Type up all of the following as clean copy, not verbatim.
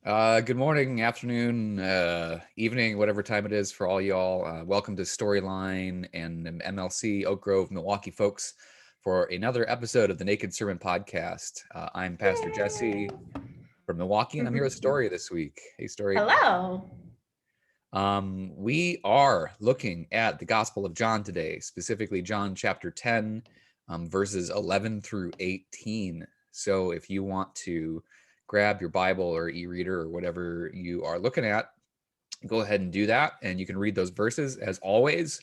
Good morning, afternoon, evening, whatever time it is for all y'all. Welcome to Storyline and MLC Oak Grove, Milwaukee folks for another episode of the Naked Sermon Podcast. I'm Pastor Jesse from Milwaukee, and I'm here with Story this week. Hey, Story. Hello. We are looking at the Gospel of John today, specifically John chapter 10, verses 11 through 18. So if you want to grab your Bible or e-reader or whatever you are looking at, go ahead and do that. And you can read those verses as always.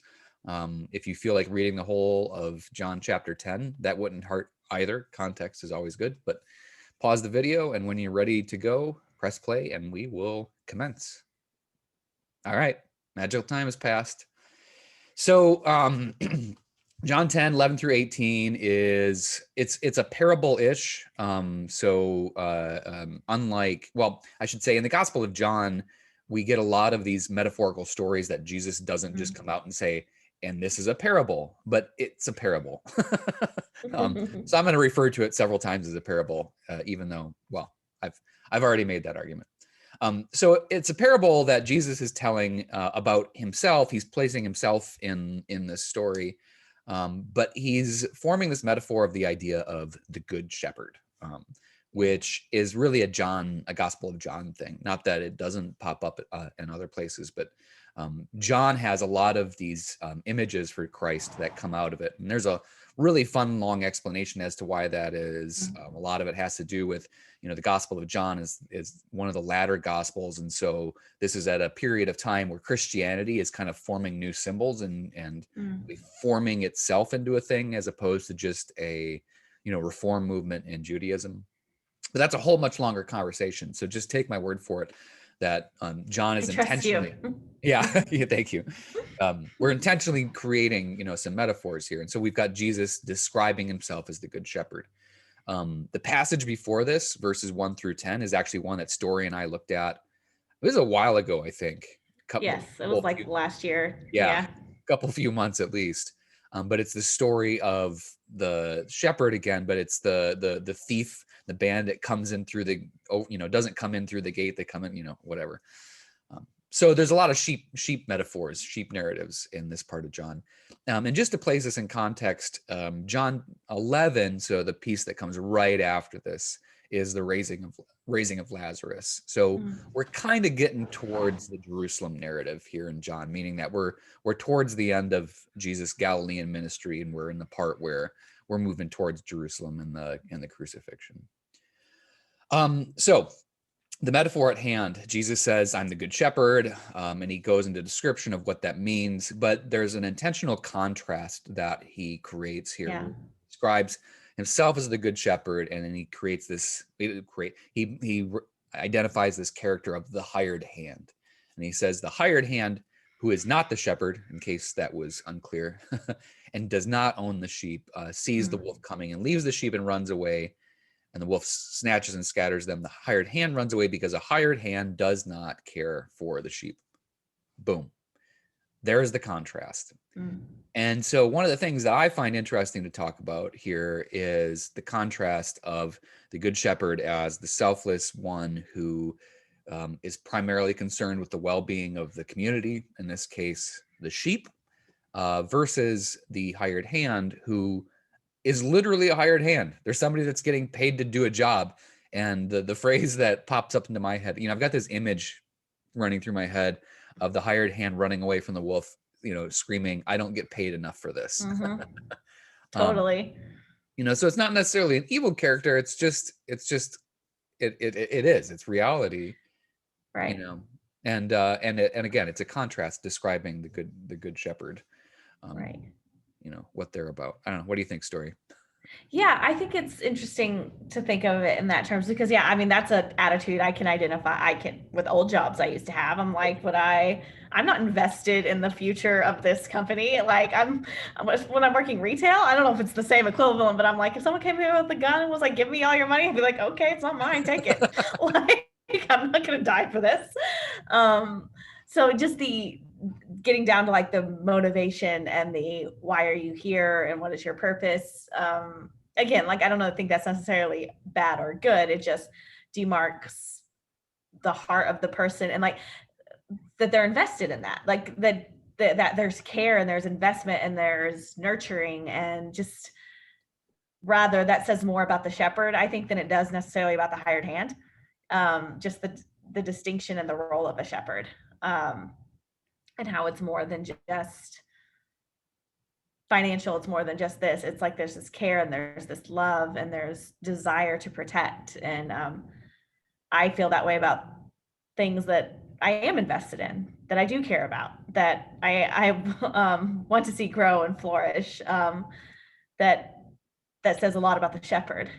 If you feel like reading the whole of John chapter 10, that wouldn't hurt either. Context is always good, but pause the video. And when you're ready to go, press play and we will commence. All right, magical time has passed. So John 10, 11 through 18 it's a parable-ish. Unlike, well, I should say in the Gospel of John, we get a lot of these metaphorical stories that Jesus doesn't just come out and say, and this is a parable, but it's a parable. So I'm going to refer to it several times as a parable, even though, well, I've already made that argument. So it's a parable that Jesus is telling about himself. He's placing himself in this story, but he's forming this metaphor of the idea of the Good Shepherd, which is really a Gospel of John thing. Not that it doesn't pop up in other places, but John has a lot of these images for Christ that come out of it. And there's a really fun, long explanation as to why that is. A lot of it has to do with, the Gospel of John is one of the latter Gospels. And so this is at a period of time where Christianity is kind of forming new symbols and forming itself into a thing as opposed to just a, reform movement in Judaism. But that's a whole much longer conversation. So just take my word for it that John is intentionally, yeah, thank you. We're intentionally creating, some metaphors here. And so we've got Jesus describing himself as the Good Shepherd. The passage before this, verses 1 through 10, is actually one that Story and I looked at. It was a while ago, I think. Yes, it was like last year. Yeah, a couple few months at least. But it's the story of the shepherd again, but it's the thief, the bandit comes in through the, doesn't come in through the gate. They come in, whatever. So there's a lot of sheep metaphors, sheep narratives in this part of John. And just to place this in context, John 11, so the piece that comes right after this, is the raising of Lazarus. So we're kind of getting towards the Jerusalem narrative here in John, meaning that we're towards the end of Jesus' Galilean ministry, and we're in the part where we're moving towards Jerusalem and the crucifixion. So the metaphor at hand, Jesus says, I'm the good shepherd, and he goes into description of what that means, but there's an intentional contrast that he creates here. Yeah. He describes himself as the good shepherd, and then he creates this, he identifies this character of the hired hand. And he says, the hired hand, who is not the shepherd, in case that was unclear, and does not own the sheep, sees the wolf coming and leaves the sheep and runs away. And the wolf snatches and scatters them. The hired hand runs away because a hired hand does not care for the sheep. Boom. There's the contrast. And so one of the things that I find interesting to talk about here is the contrast of the good shepherd as the selfless one who is primarily concerned with the well-being of the community, in this case, the sheep, versus the hired hand who is literally a hired hand. There's somebody that's getting paid to do a job. And the phrase that pops up into my head, I've got this image running through my head of the hired hand running away from the wolf, screaming, I don't get paid enough for this. Totally. So it's not necessarily an evil character. It's just it is, it's reality. Right. And again, it's a contrast describing the good shepherd. Right. What they're about. I don't know. What do you think, Story? Yeah, I think it's interesting to think of it in that terms because, that's an attitude I can identify. With old jobs I used to have, I'm like, I'm not invested in the future of this company. Like when I'm working retail, I don't know if it's the same equivalent, but I'm like, if someone came here with a gun and was like, give me all your money, I'd be like, okay, it's not mine, take it. Like, I'm not going to die for this. So just getting down to like the motivation and the why are you here and what is your purpose, again, like I don't think that's necessarily bad or good. It just demarks the heart of the person, and like that they're invested in that, like that there's care and there's investment and there's nurturing, and just rather that says more about the shepherd, I think, than it does necessarily about the hired hand. Just the distinction and the role of a shepherd, and how it's more than just financial. It's more than just this. It's like there's this care and there's this love and there's desire to protect. And I feel that way about things that I am invested in, that I do care about, that I want to see grow and flourish. That says a lot about the shepherd.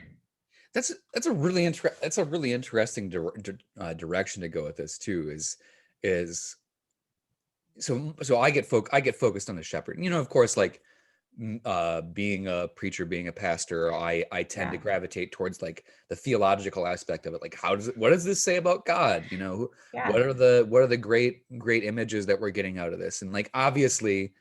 That's a really interesting direction to go with this too. Is so I get focused on the shepherd. You know, of course, like being a preacher, being a pastor, I tend to gravitate towards like the theological aspect of it. Like, what does this say about God? You know, what are the great images that we're getting out of this? And like, obviously,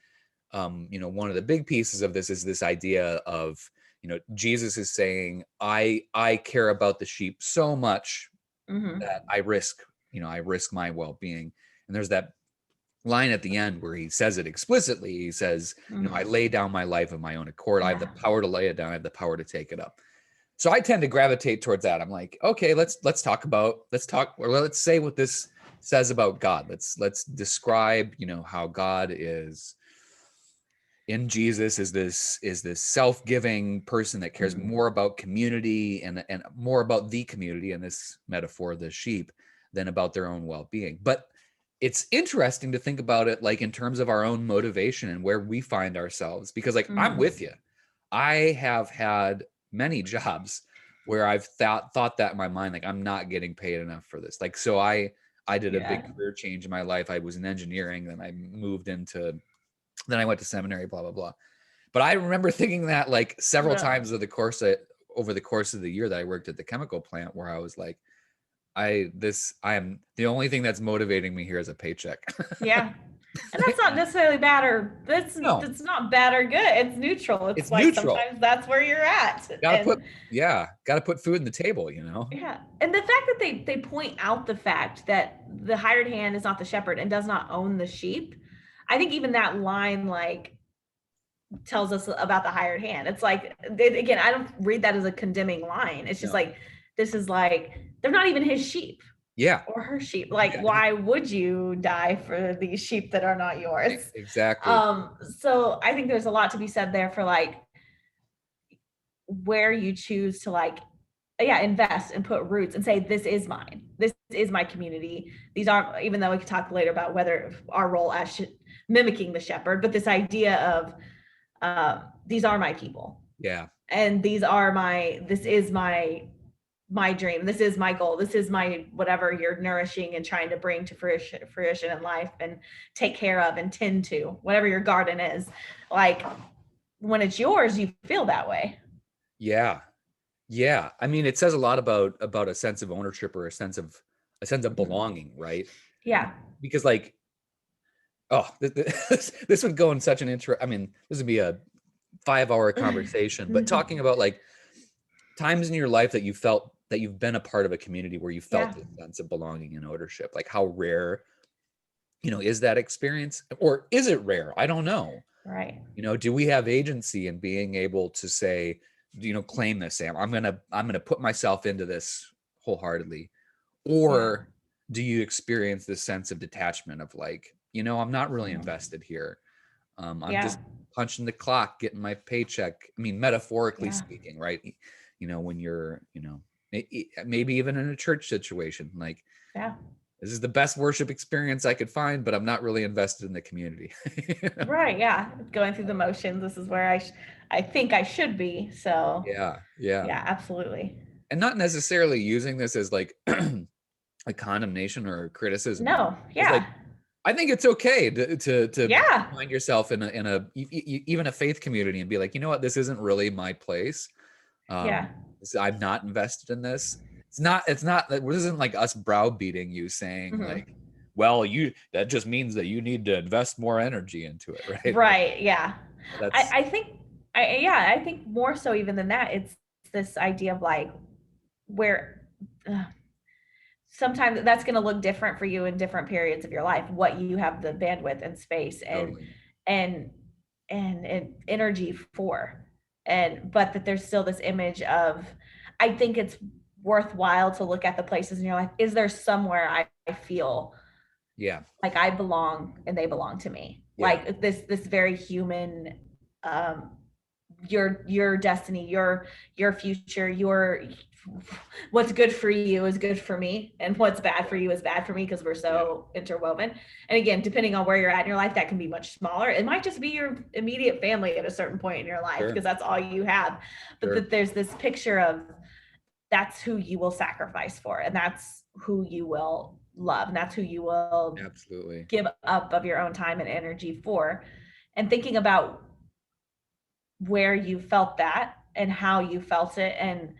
you know, one of the big pieces of this is this idea of, you know, Jesus is saying, I care about the sheep so much that I risk my well-being. And there's that line at the end where he says it explicitly. He says, you know, I lay down my life of my own accord. I have the power to lay it down. I have the power to take it up. So I tend to gravitate towards that. I'm like, okay, let's say what this says about God. Let's describe, you know, how God is in Jesus is this self-giving person that cares more about community and more about the community, in this metaphor, the sheep, than about their own well-being. But it's interesting to think about it like in terms of our own motivation and where we find ourselves, because like I'm with you. I have had many jobs where I've thought that in my mind, like I'm not getting paid enough for this. Like, so I did a big career change in my life. I was in engineering, then I moved into, then I went to seminary, blah, blah, blah. But I remember thinking that like several times over the course of the year that I worked at the chemical plant, where I was like, I am the only thing that's motivating me here is a paycheck. Yeah. And that's not necessarily bad, or that's not bad or good. It's neutral. It's like neutral. Sometimes that's where you're at. Gotta put food on the table, you know? Yeah. And the fact that they point out the fact that the hired hand is not the shepherd and does not own the sheep, I think even that line like tells us about the hired hand. It's like, again, I don't read that as a condemning line. It's just like, this is like, they're not even his sheep. Yeah. Or her sheep. Like, why would you die for these sheep that are not yours? Exactly. So I think there's a lot to be said there for like where you choose to like, invest and put roots and say, this is mine. This is my community. These aren't, even though we could talk later about whether our role as mimicking the shepherd, but this idea of these are my people. Yeah. And this is my dream. This is my goal. This is my whatever you're nourishing and trying to bring to fruition in life and take care of and tend to, whatever your garden is. Like when it's yours, you feel that way. Yeah. Yeah. I mean, it says a lot about a sense of ownership or a sense of belonging, right? Yeah. Because like, this would go in such an I mean, this would be a 5-hour conversation, but talking about like times in your life that you felt that you've been a part of a community where you felt a sense of belonging and ownership, like how rare, you know, is that experience, or is it rare? I don't know. Right. You know, do we have agency in being able to say, you know, claim this, Sam, I'm going to put myself into this wholeheartedly, or do you experience this sense of detachment of like, you know, I'm not really invested here. I'm just punching the clock, getting my paycheck. I mean, metaphorically speaking, right? You know, when you're, you know, maybe even in a church situation, like, this is the best worship experience I could find, but I'm not really invested in the community. Right. Yeah. Going through the motions. This is where I think I should be. So yeah, absolutely. And not necessarily using this as like a condemnation or a criticism. No. Yeah. Like, I think it's okay to find yourself in a even a faith community and be like, you know what, this isn't really my place. I'm not invested in this. It's not this isn't like us browbeating you saying like, well, that just means that you need to invest more energy into it, right? Right. Like, yeah. I think more so even than that, it's this idea of like where sometimes that's going to look different for you in different periods of your life, what you have the bandwidth and space Totally. and and energy for. And but that there's still this image of, I think it's worthwhile to look at the places in your life. Is there somewhere I feel Yeah. like I belong and they belong to me? Yeah. Like this very human, um your destiny, your future, your what's good for you is good for me, and what's bad for you is bad for me, because we're Yeah. so interwoven. And again, depending on where you're at in your life, that can be much smaller. It might just be your immediate family at a certain point in your life, Sure. because that's all you have. But Sure. that there's this picture of, that's who you will sacrifice for, and that's who you will love, and that's who you will Absolutely. give up of your own time and energy for. And thinking about where you felt that and how you felt it, and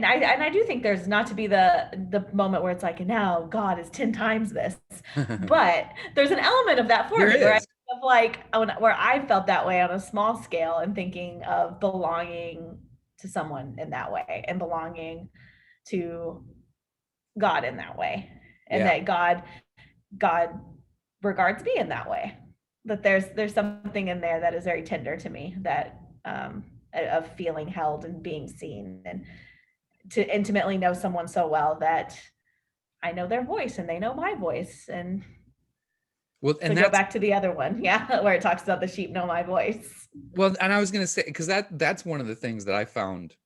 I do think there's not to be the moment where it's like, now God is 10 times this, but there's an element of that for There me, right? is. Of like, where I felt that way on a small scale, and thinking of belonging to someone in that way, and belonging to God in that way, and Yeah. that God regards me in that way. That there's something in there that is very tender to me, that of feeling held and being seen, and to intimately know someone so well that I know their voice and they know my voice. And Well, to and go that's back to the other one, yeah, where it talks about the sheep know my voice. well, and I was gonna say, because that's one of the things that I found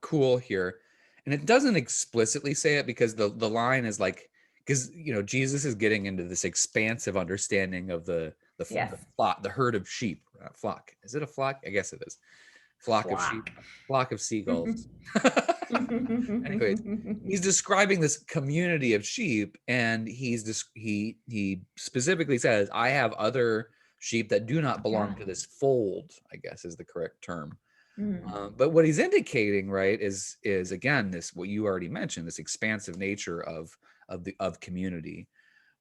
cool here, and it doesn't explicitly say it, because the line is like, because Jesus is getting into this expansive understanding of Yes. the flock, the herd of sheep. Flock, is it a flock? I guess it is. Flock of sheep, Flock. flock of seagulls. Anyways, he's describing this community of sheep, and he specifically says, I have other sheep that do not belong Yeah. to this fold, I guess is the correct term. Mm. But what he's indicating, right, is again this, what you already mentioned, this expansive nature of community,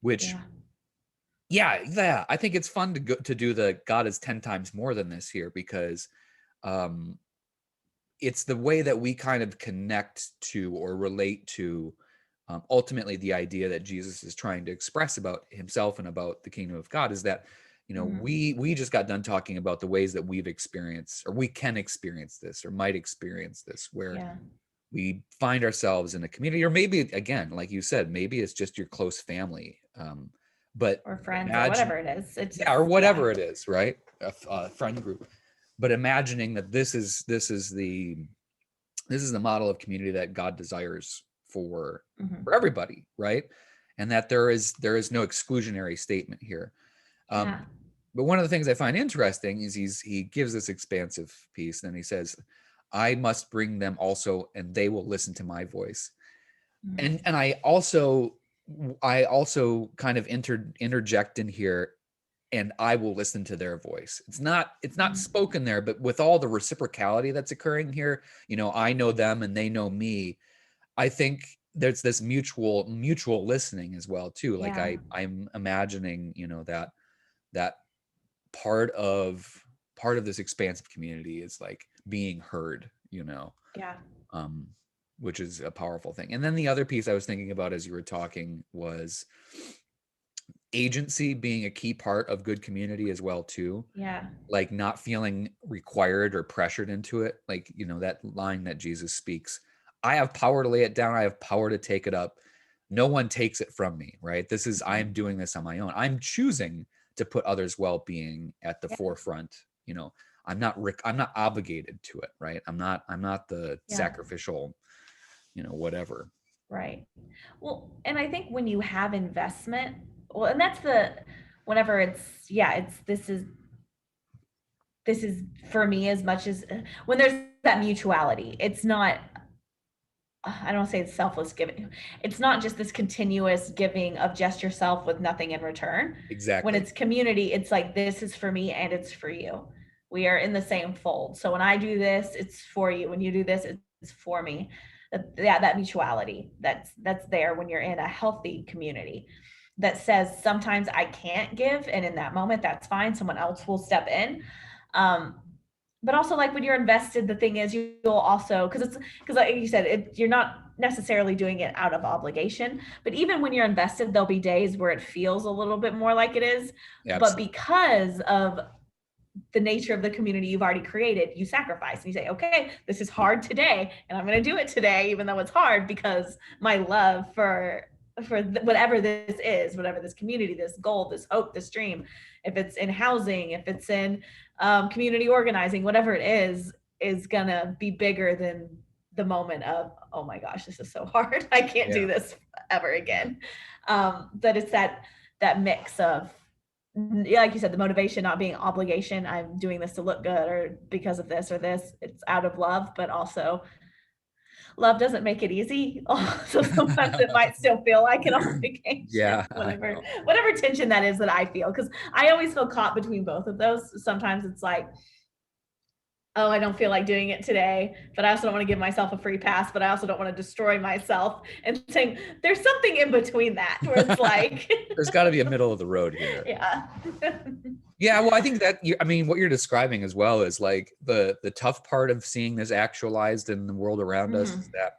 which, Yeah. yeah, I think it's fun to do the God is 10 times more than this here, because um it's the way that we kind of connect to or relate to, ultimately, the idea that Jesus is trying to express about himself and about the kingdom of God, is that Mm. we just got done talking about the ways that we've experienced, or we can experience this, or might experience this, where Yeah. we find ourselves in a community, or maybe, again, like you said, maybe it's just your close family, but Or friends or imagine, whatever it is. It's yeah, or yeah. whatever it is, right? A friend group. But imagining that this is the model of community that God desires Mm-hmm. for everybody, right? And that there is no exclusionary statement here. Yeah. Um, but one of the things I find interesting is he gives this expansive piece, and he says, "I must bring them also, and they will listen to my voice." Mm. And I also kind of interject in here, and I will listen to their voice. It's not Mm. spoken there, but with all the reciprocality that's occurring here, I know them and they know me. I think there's this mutual listening as well too. Like Yeah. I'm imagining, that part of part of this expansive community is like being heard, Yeah. um, which is a powerful thing. And then the other piece I was thinking about as you were talking was agency being a key part of good community as well too, Yeah. like not feeling required or pressured into it, like that line that Jesus speaks, I have power to lay it down, I have power to take it up, no one takes it from me, right? This is, I'm doing this on my own, I'm choosing to put others' well-being at the Yeah. forefront. I'm not obligated to it, right? I'm not the Yeah. sacrificial, whatever. Right. Well, and I think when you have investment, well, and that's the, whenever it's, yeah, it's, this is for me, as much as when there's that mutuality, it's not, I don't say it's selfless giving. It's not just this continuous giving of just yourself with nothing in return. When Exactly. it's community, it's like, this is for me and it's for you. We are in the same fold. So when I do this, it's for you. When you do this, it's for me. Yeah, that mutuality that's there when you're in a healthy community, that says sometimes I can't give, and in that moment, that's fine. Someone else will step in. Um, but also, like, when you're invested, the thing is, you'll also, because like you said, you're not necessarily doing it out of obligation, but even when you're invested, there'll be days where it feels a little bit more like it is. But Absolutely. because of the nature of the community you've already created, you sacrifice and you say, okay, this is hard today, and I'm going to do it today, even though it's hard, because my love for whatever this is, whatever this community, this goal, this hope, this dream, if it's in housing, if it's in community organizing, whatever it is going to be bigger than the moment of, oh my gosh, this is so hard, I can't do this ever again. But it's that mix of, like you said, the motivation not being obligation, I'm doing this to look good or because of this or this, it's out of love, but also love doesn't make it easy. So sometimes it might still feel like an obligation. Yeah, whatever tension that is that I feel, because I always feel caught between both of those. Sometimes it's like, oh, I don't feel like doing it today, but I also don't want to give myself a free pass, but I also don't want to destroy myself. And saying there's something in between that where it's like there's got to be a middle of the road here. Yeah. Yeah, well, I think that what you're describing as well is like the tough part of seeing this actualized in the world around us is that,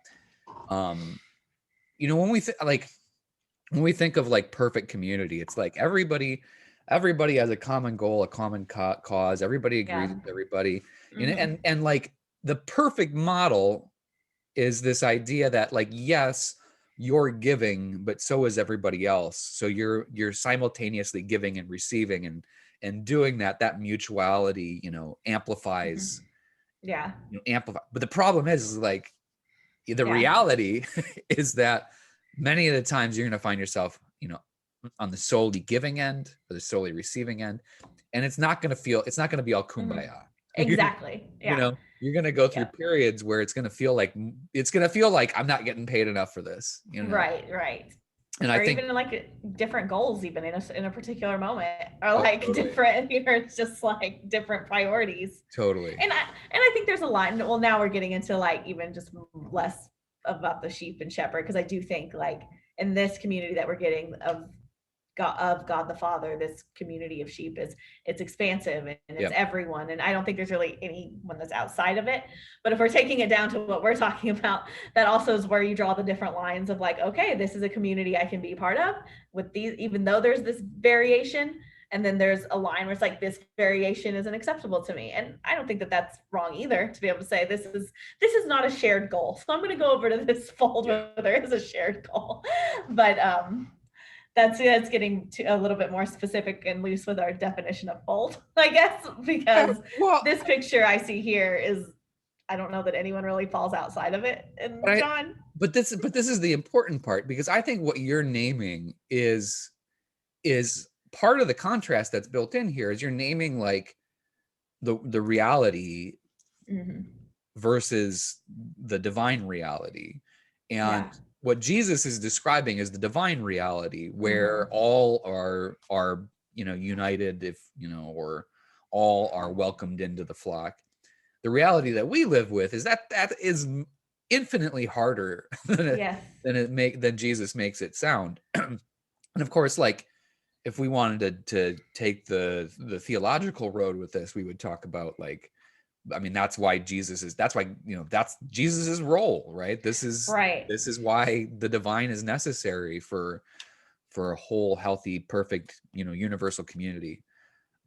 when we think of like perfect community, it's like everybody has a common goal, a common cause. Everybody agrees with everybody, and like the perfect model is this idea that like, yes, you're giving, but so is everybody else. So you're simultaneously giving and receiving, and doing that mutuality, amplifies. Amplify. But the problem is like the reality is that many of the times you're going to find yourself, on the solely giving end or the solely receiving end, and it's not going to be all kumbaya. Exactly. Yeah. You're going to go through periods where it's going to feel like I'm not getting paid enough for this. Right. And or I think even like different goals, even in a particular moment, or like different, it's just like different priorities. Totally. And I think there's a line. Well, now we're getting into like even just less about the sheep and shepherd, because I do think like in this community that we're getting of God the Father, this community of sheep it's expansive and it's everyone. And I don't think there's really anyone that's outside of it. But if we're taking it down to what we're talking about, that also is where you draw the different lines of like, okay, this is a community I can be part of with these, even though there's this variation. And then there's a line where it's like, this variation isn't acceptable to me. And I don't think that that's wrong either, to be able to say this is not a shared goal. So I'm going to go over to this fold where there is a shared goal. But that's getting to a little bit more specific and loose with our definition of fold, I guess, because this picture I see here is, I don't know that anyone really falls outside of it in John. But this is the important part, because I think what you're naming is part of the contrast that's built in here. Is you're naming like the reality versus the divine reality, and what Jesus is describing is the divine reality, where all are united, or all are welcomed into the flock. The reality that we live with is that is infinitely harder than Jesus makes it sound. And of course, like if we wanted to take the theological road with this, we would talk about like, I mean, that's Jesus's role, right? This is why the divine is necessary for a whole, healthy, perfect, universal community.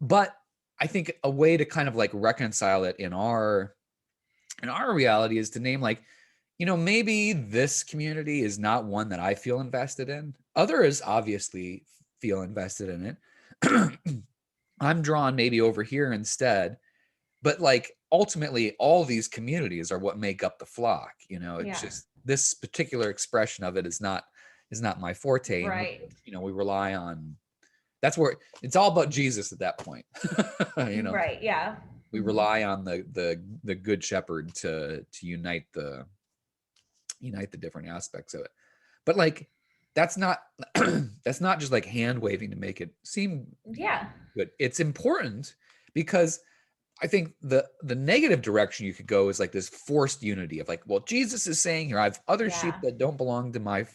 But I think a way to kind of like reconcile it in our reality is to name like, maybe this community is not one that I feel invested in. Others obviously feel invested in it. I'm drawn maybe over here instead. But like ultimately, all these communities are what make up the flock. It's just this particular expression of it is not my forte. Right. We rely on. That's where it's all about Jesus at that point. Right. Yeah. We rely on the good shepherd to unite the different aspects of it. But like that's not just like hand waving to make it seem good. It's important because I think the negative direction you could go is like this forced unity of like, well, Jesus is saying here, I have other sheep that don't belong to my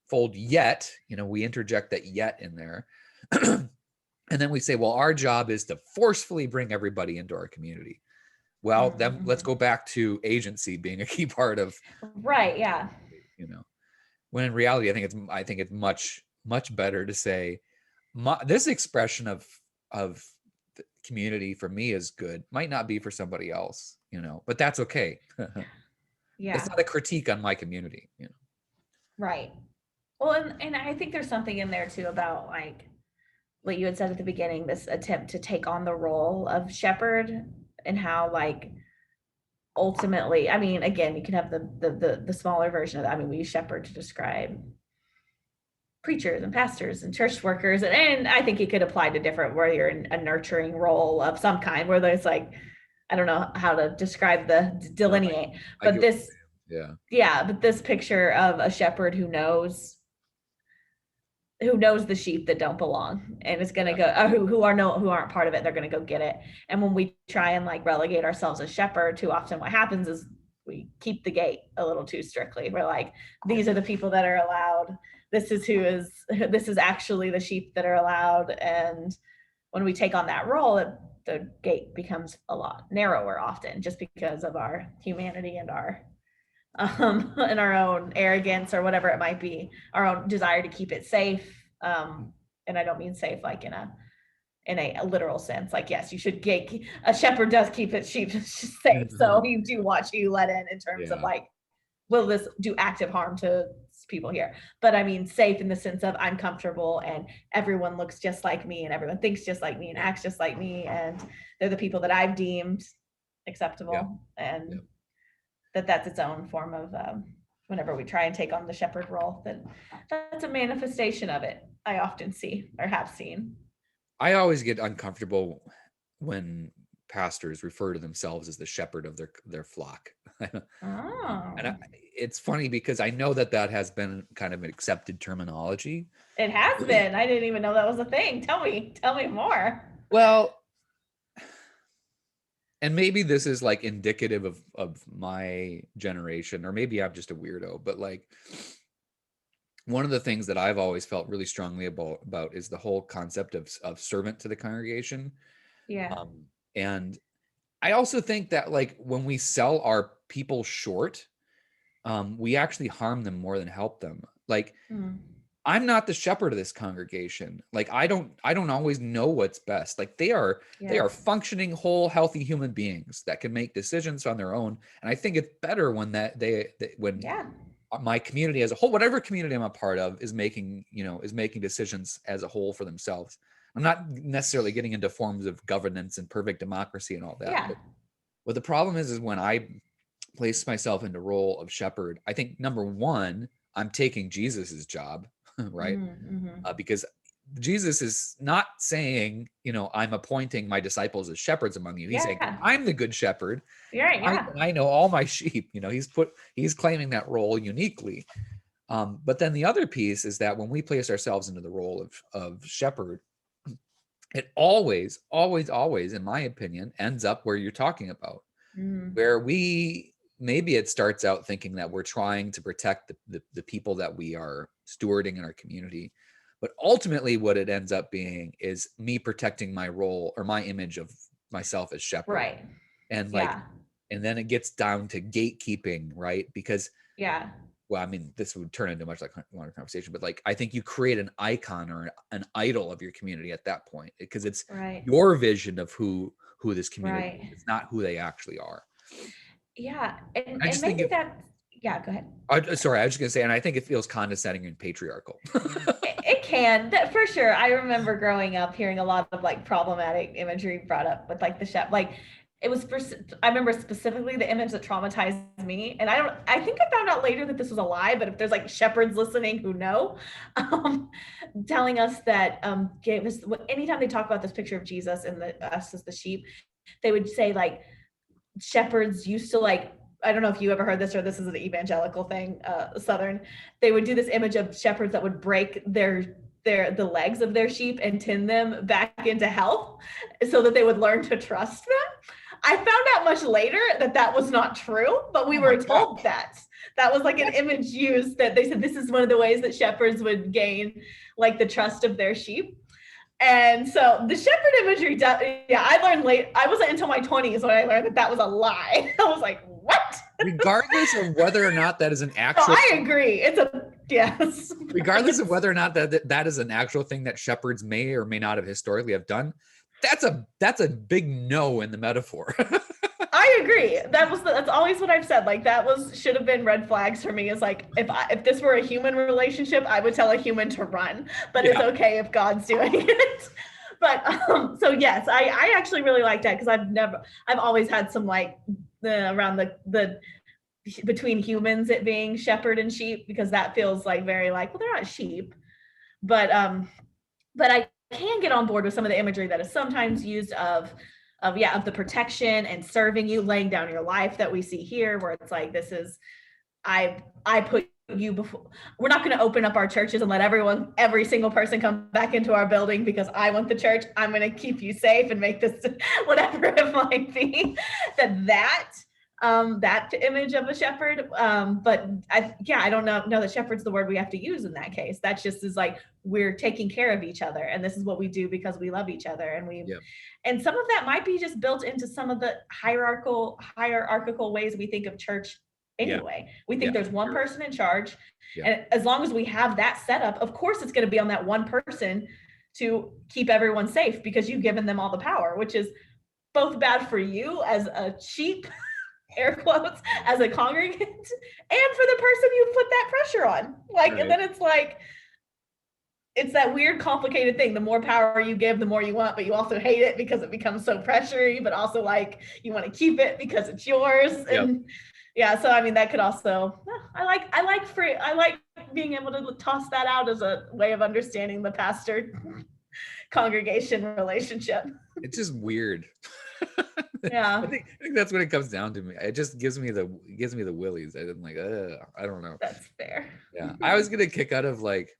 fold yet. We interject that yet in there. And then we say, well, our job is to forcefully bring everybody into our community. Well, then let's go back to agency being a key part of. Right. Yeah. you know, when in reality, I think it's much better to say this expression of the community for me is good, might not be for somebody else, you know, but that's okay. It's Yeah. not a critique on my community, you know. Right. Well, and I think there's something in there too about like what you had said at the beginning, this attempt to take on the role of shepherd, and how like ultimately, I mean, again, you can have the smaller version of that. I mean, we use shepherd to describe preachers and pastors and church workers, and I think it could apply to different, where you're in a nurturing role of some kind, where there's like, I don't know how to describe the No, delineate, I but get what you're this, saying. Yeah. yeah, but this picture of a shepherd who knows the sheep that don't belong, and is going to go, who aren't part of it, they're going to go get it. And when we try and like relegate ourselves as shepherd, too often what happens is we keep the gate a little too strictly. We're like, these are the people that are allowed, this is actually the sheep that are allowed. And when we take on that role, the gate becomes a lot narrower often, just because of our humanity and our and our own arrogance, or whatever it might be, our own desire to keep it safe. And I don't mean safe like in a literal sense. Like, yes, you should get, a shepherd does keep its sheep safe. So you do watch who you let in terms of like, will this do active harm to people here? But I mean safe in the sense of I'm comfortable and everyone looks just like me and everyone thinks just like me and acts just like me, and they're the people that I've deemed acceptable. And that's its own form of whenever we try and take on the shepherd role, that's a manifestation of it, I often see or have seen. I always get uncomfortable when pastors refer to themselves as the shepherd of their flock. And it's funny because I know that has been kind of an accepted terminology. It has been. I didn't even know that was a thing. Tell me more. Well, and maybe this is like indicative of my generation, or maybe I'm just a weirdo, but like one of the things that I've always felt really strongly about is the whole concept of servant to the congregation. Yeah. And I also think that like when we sell our people short, we actually harm them more than help them. Like, I'm not the shepherd of this congregation. Like, I don't always know what's best. Like, they are functioning, whole, healthy human beings that can make decisions on their own. And I think it's better when my community as a whole, whatever community I'm a part of, is making decisions as a whole for themselves. I'm not necessarily getting into forms of governance and perfect democracy and all that. Yeah. But the problem is when I place myself into role of shepherd, I think number one, I'm taking Jesus's job, right? Because Jesus is not saying, I'm appointing my disciples as shepherds among you. He's saying, I'm the good shepherd. Right. Yeah. I know all my sheep. He's claiming that role uniquely. But then the other piece is that when we place ourselves into the role of shepherd, it always, in my opinion, ends up where you're talking about, where maybe it starts out thinking that we're trying to protect the people that we are stewarding in our community. But ultimately what it ends up being is me protecting my role or my image of myself as shepherd. Right. And and then it gets down to gatekeeping, right? Because well, I mean, this would turn into much like one conversation, but like, I think you create an icon or an idol of your community at that point, because it's your vision of who this community is. It's not who they actually are. Yeah. And maybe go ahead. Sorry, I was just going to say, and I think it feels condescending and patriarchal. It can, for sure. I remember growing up hearing a lot of like problematic imagery brought up with like the chef, like it was I remember specifically the image that traumatized me. And I think I found out later that this was a lie, but if there's like shepherds listening who know, telling us that anytime they talk about this picture of Jesus and us as the sheep, they would say like shepherds used to like, I don't know if you ever heard this or this is an evangelical thing, Southern, they would do this image of shepherds that would break the legs of their sheep and tend them back into health so that they would learn to trust them. I found out much later that was not true, but we were told that was like an image used, that they said this is one of the ways that shepherds would gain like the trust of their sheep. And so the shepherd imagery, I learned late. I wasn't until my 20s when I learned that was a lie. I was like, what? Regardless of whether or not that is an No, actual, I agree. It's a yes. regardless of whether or not that is an actual thing that shepherds may or may not have historically have done, that's a big no in the metaphor. I agree. That's always what I've said. Like that should have been red flags for me. Is like if this were a human relationship, I would tell a human to run, but it's okay if God's doing it. But so yes, I actually really like that because I've always had some like around the between humans it being shepherd and sheep, because that feels like very like, well, they're not sheep, but I can get on board with some of the imagery that is sometimes used of the protection and serving you, laying down your life that we see here, where it's like, this is, I put you before. We're not going to open up our churches and let every single person come back into our building because I want the church. I'm going to keep you safe and make this whatever it might be. That image of a shepherd. But I don't know that shepherd's the word we have to use in that case. That just is like, we're taking care of each other. And this is what we do because we love each other. And and some of that might be just built into some of the hierarchical ways we think of church anyway. We think there's one person in charge. And as long as we have that set up, of course, it's going to be on that one person to keep everyone safe because you've given them all the power, which is both bad for you as a sheep, air quotes, as a congregant, and for the person you put that pressure on. Like, and then it's like, it's that weird, complicated thing. The more power you give, the more you want, but you also hate it because it becomes so pressury, but also like you want to keep it because it's yours. And so I mean, that could also, I like being able to toss that out as a way of understanding the pastor congregation relationship. It's just weird. Yeah. I think that's what it comes down to me. It just gives me the willies. I'm like, I don't know. That's fair. Yeah. I was gonna kick out of like,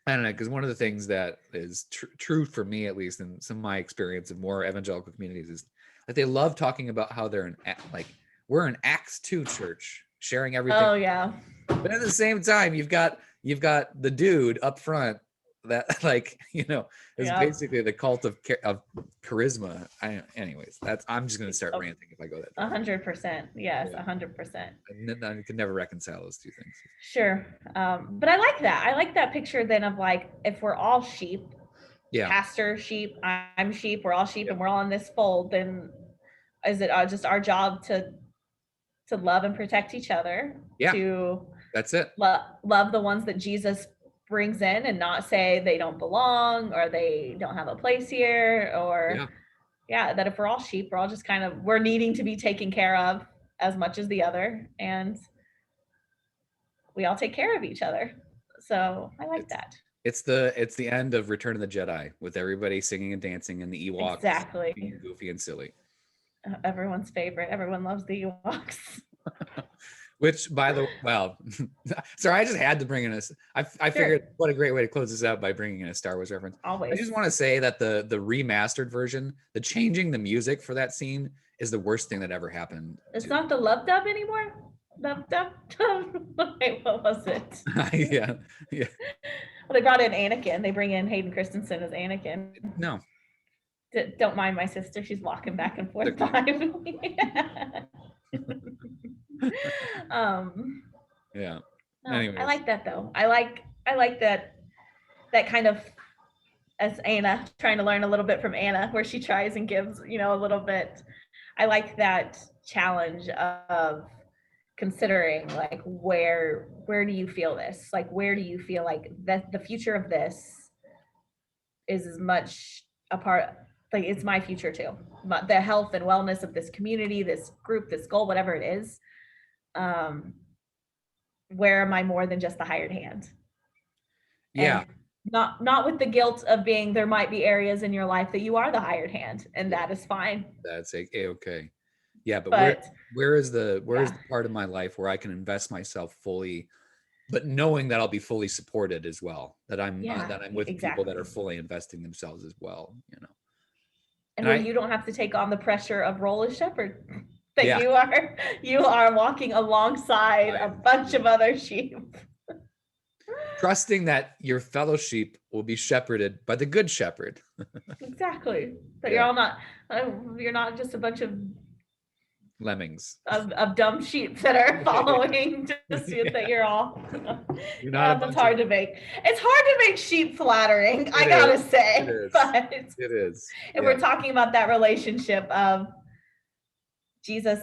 I don't know, because one of the things that is true for me, at least in some of my experience of more evangelical communities, is that they love talking about how they're we're an Acts 2 church, sharing everything. Oh yeah. But at the same time, you've got the dude up front that is basically the cult of charisma. Anyways, I'm just gonna start ranting if I go that. 100%. Yes, 100%. And then I could never reconcile those two things. Sure. But I like that. I like that picture then of like, if we're all sheep, pastor sheep, I'm sheep, we're all sheep, and we're all in this fold, then is it just our job to love and protect each other? That's it. Love the ones that Jesus brings in and not say they don't belong or they don't have a place here, or that if we're all sheep, we're all just kind of, we're needing to be taken care of as much as the other, and we all take care of each other. So I like that. It's the end of Return of the Jedi with everybody singing and dancing and the Ewoks being goofy and silly. Everyone's favorite. Everyone loves the Ewoks. Which, by the sorry, I just had to bring in I figured what a great way to close this out by bringing in a Star Wars reference. Always. I just want to say that the remastered version, the changing the music for that scene is the worst thing that ever happened. It's not the love dub anymore. Love dub. Wait, what was it? yeah. Well, they brought in Anakin. They bring in Hayden Christensen as Anakin. No. Don't mind my sister. She's walking back and forth behind me. Yeah. I like that though. I like that kind of, as Anna, trying to learn a little bit from Anna, where she tries and gives, a little bit. I like that challenge of considering like, where do you feel this? Like, where do you feel like that the future of this is as much a part, like it's my future too. But the health and wellness of this community, this group, this goal, whatever it is. Where am I more than just the hired hand? Yeah. And not with the guilt of being, there might be areas in your life that you are the hired hand, and that is fine. That's okay. Yeah, but where is the part of my life where I can invest myself fully, but knowing that I'll be fully supported as well, that I'm with people that are fully investing themselves as well, And where you don't have to take on the pressure of role as shepherd. That you are walking alongside a bunch of other sheep. Trusting that your fellow sheep will be shepherded by the good shepherd. Exactly. That you're not just a bunch of Lemmings. of dumb sheep that are following just that you're all. You're not a That's bunch hard to make. It's hard to make sheep flattering, I gotta say. It is. But It is. if we're talking about that relationship of Jesus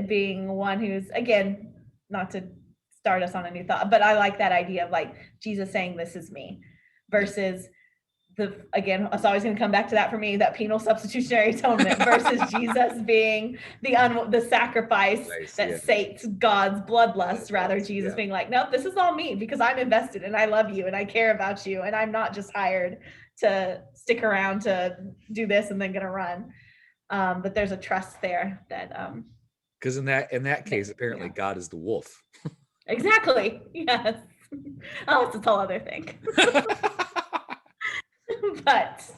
being one who's, again, not to start us on a new thought, but I like that idea of like Jesus saying, "This is me," versus again, it's always going to come back to that for me, that penal substitutionary atonement versus Jesus being the sacrifice that sates God's bloodlust, rather Jesus being like, nope, this is all me because I'm invested and I love you and I care about you and I'm not just hired to stick around to do this and then gonna run. But there's a trust there that because in that case, apparently God is the wolf. Exactly. Yes. Oh, it's a whole other thing. But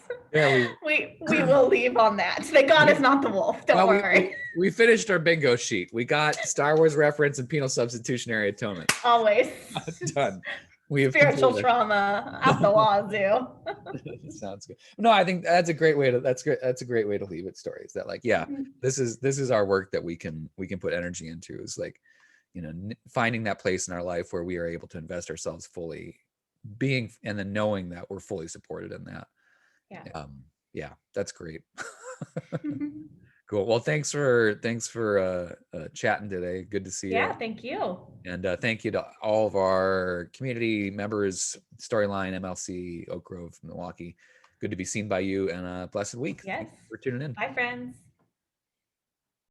we will leave on that. That God is not the wolf. Don't worry. We finished our bingo sheet. We got Star Wars reference and penal substitutionary atonement. Always. Done. We have spiritual trauma at the wazoo. Sounds good. No, I think that's a great way to that's a great way to leave it. Stories that like, yeah, this is our work that we can put energy into, is like, finding that place in our life where we are able to invest ourselves fully, being, and then knowing that we're fully supported in that. Yeah, that's great. Cool. Well, thanks for chatting today. Good to see you. Yeah, thank you. And thank you to all of our community members, Storyline, MLC, Oak Grove, Milwaukee. Good to be seen by you, and a blessed week. Yes. Thanks for tuning in. Bye, friends.